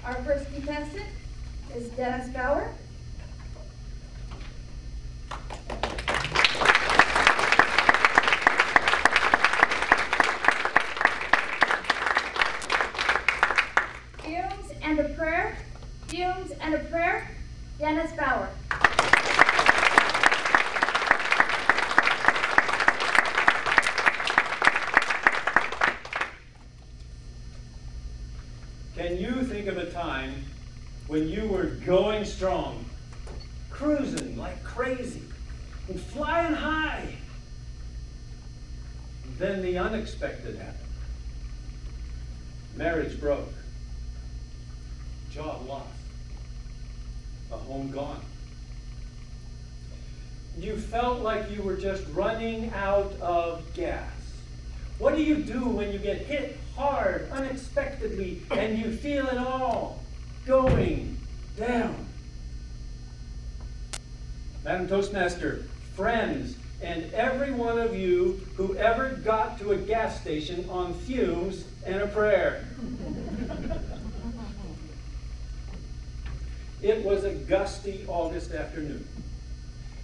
Our first contestant is Dennis Bauer. Fumes and a prayer. Fumes and a prayer. Dennis Bauer. Can you think of a time when you were going strong, cruising like crazy, and flying high? Then the unexpected happened. Marriage broke. Job lost. A home gone. You felt like you were just running out of gas. What do you do when you get hit hard, unexpectedly, and you feel it all going down? Madam Toastmaster, friends, and every one of you who ever got to a gas station on fumes and a prayer. It was a gusty August afternoon.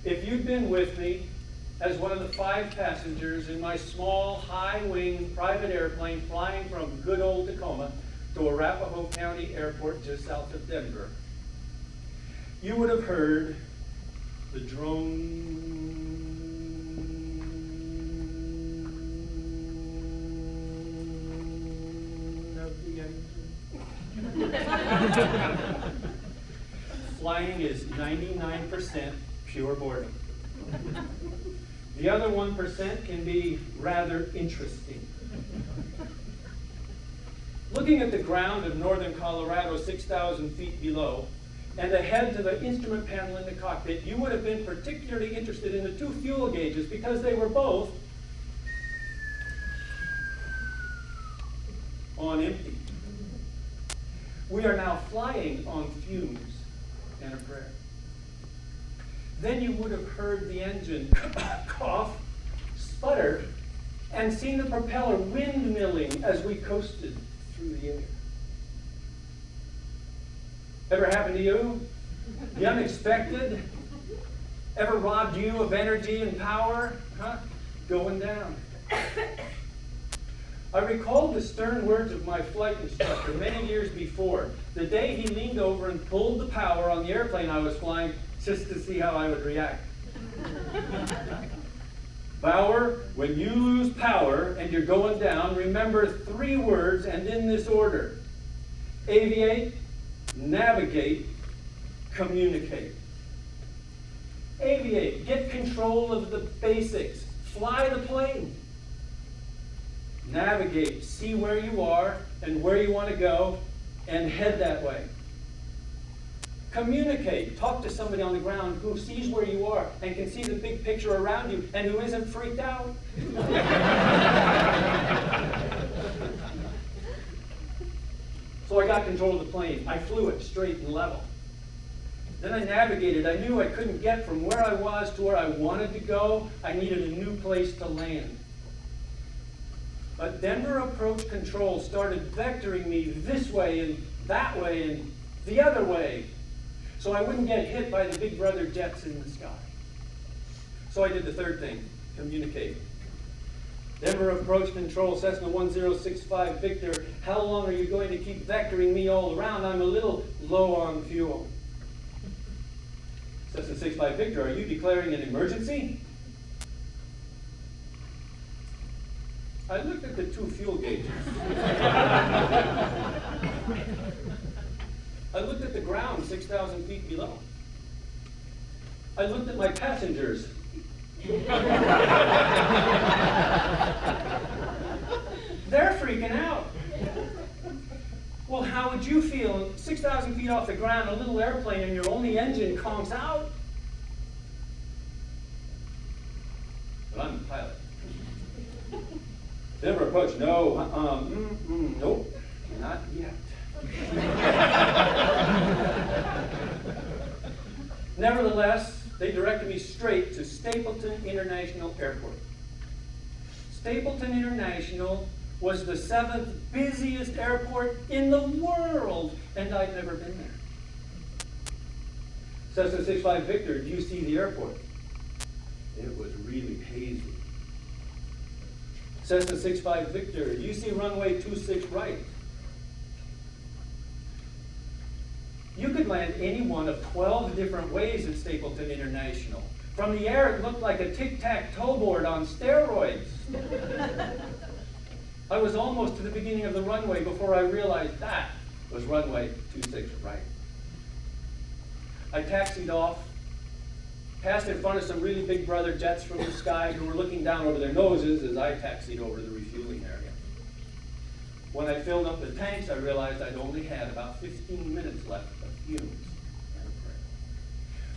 If you'd been with me as one of the 5 passengers in my small, high-wing private airplane flying from good old Tacoma to Arapahoe County Airport just south of Denver, you would have heard the drone of the engine. Flying is 99% pure boredom. The other 1% can be rather interesting. Looking at the ground of northern Colorado 6,000 feet below, and ahead to the instrument panel in the cockpit, you would have been particularly interested in the 2 fuel gauges because they were both on empty. We are now flying on fumes and a prayer. Then you would have heard the engine cough, sputter, and seen the propeller windmilling as we coasted through the air. Ever happened to you? The unexpected? Ever robbed you of energy and power? Huh? Going down. I recall the stern words of my flight instructor many years before, the day he leaned over and pulled the power on the airplane I was flying just to see how I would react. Bauer, when you lose power and you're going down, remember 3 words and in this order: aviate, navigate, communicate. Aviate, get control of the basics, fly the plane. Navigate, see where you are and where you want to go and head that way. Communicate, talk to somebody on the ground who sees where you are and can see the big picture around you and who isn't freaked out. So I got control of the plane. I flew it straight and level. Then I navigated. I knew I couldn't get from where I was to where I wanted to go. I needed a new place to land. But Denver Approach Control started vectoring me this way and that way and the other way, so I wouldn't get hit by the big brother jets in the sky. So I did the 3rd thing, communicate. Denver Approach Control, Cessna 1065 Victor, how long are you going to keep vectoring me all around? I'm a little low on fuel. Cessna 65 Victor, are you declaring an emergency? I looked at the 2 fuel gauges. I looked at the ground 6,000 feet below. I looked at my passengers. They're freaking out. Well, how would you feel 6,000 feet off the ground, a little airplane, and your only engine conks out? But I'm the pilot. Denver Approach, no, nope, not yet. Nevertheless, they directed me straight to Stapleton International Airport. Stapleton International was the 7th busiest airport in the world, and I'd never been there. Cessna 65 Victor, do you see the airport? It was really hazy. Cessna 65 Victor, do you see runway 26 right? You could land any one of 12 different ways at Stapleton International. From the air, it looked like a tic-tac-toe board on steroids. I was almost to the beginning of the runway before I realized that was runway 26 right. I taxied off, passed in front of some really big brother jets from the sky who were looking down over their noses as I taxied over to the refueling area. When I filled up the tanks, I realized I'd only had about 15 minutes left of fumes and a prayer.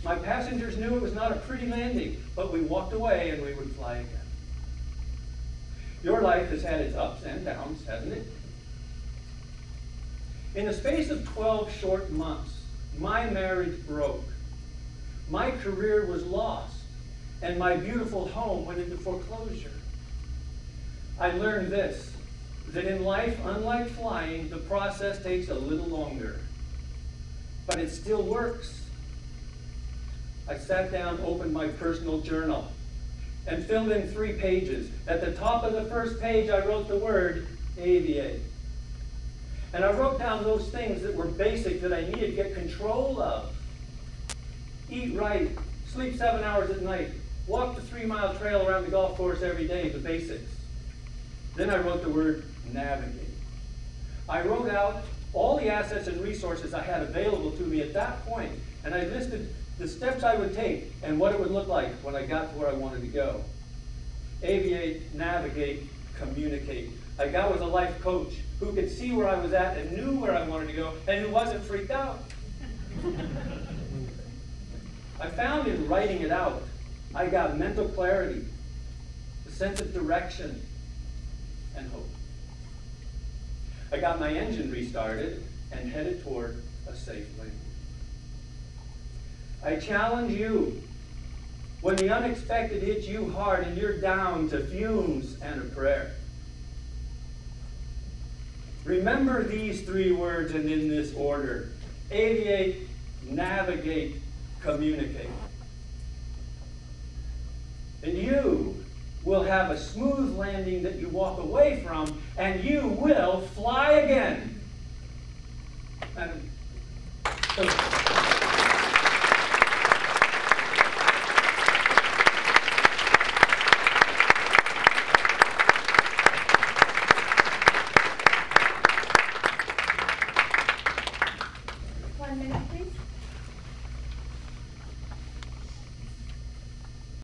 My passengers knew it was not a pretty landing, but we walked away and we would fly again. Your life has had its ups and downs, hasn't it? In the space of 12 short months, my marriage broke. My career was lost, and my beautiful home went into foreclosure. I learned this, that in life, unlike flying, the process takes a little longer, but it still works. I sat down, opened my personal journal, and filled in 3 pages. At the top of the first page, I wrote the word aviate. And I wrote down those things that were basic that I needed to get control of. Eat right, sleep 7 hours at night, walk the 3-mile trail around the golf course every day, the basics. Then I wrote the word navigate. I wrote out all the assets and resources I had available to me at that point, and I listed the steps I would take and what it would look like when I got to where I wanted to go. Aviate, navigate, communicate. I got with a life coach who could see where I was at and knew where I wanted to go and who wasn't freaked out. I found in writing it out, I got mental clarity, a sense of direction, and hope. I got my engine restarted and headed toward a safe landing. I challenge you, when the unexpected hits you hard and you're down to fumes and a prayer, remember these 3 words and in this order: aviate, navigate, communicate. And you will have a smooth landing that you walk away from, and you will fly again. And One minute.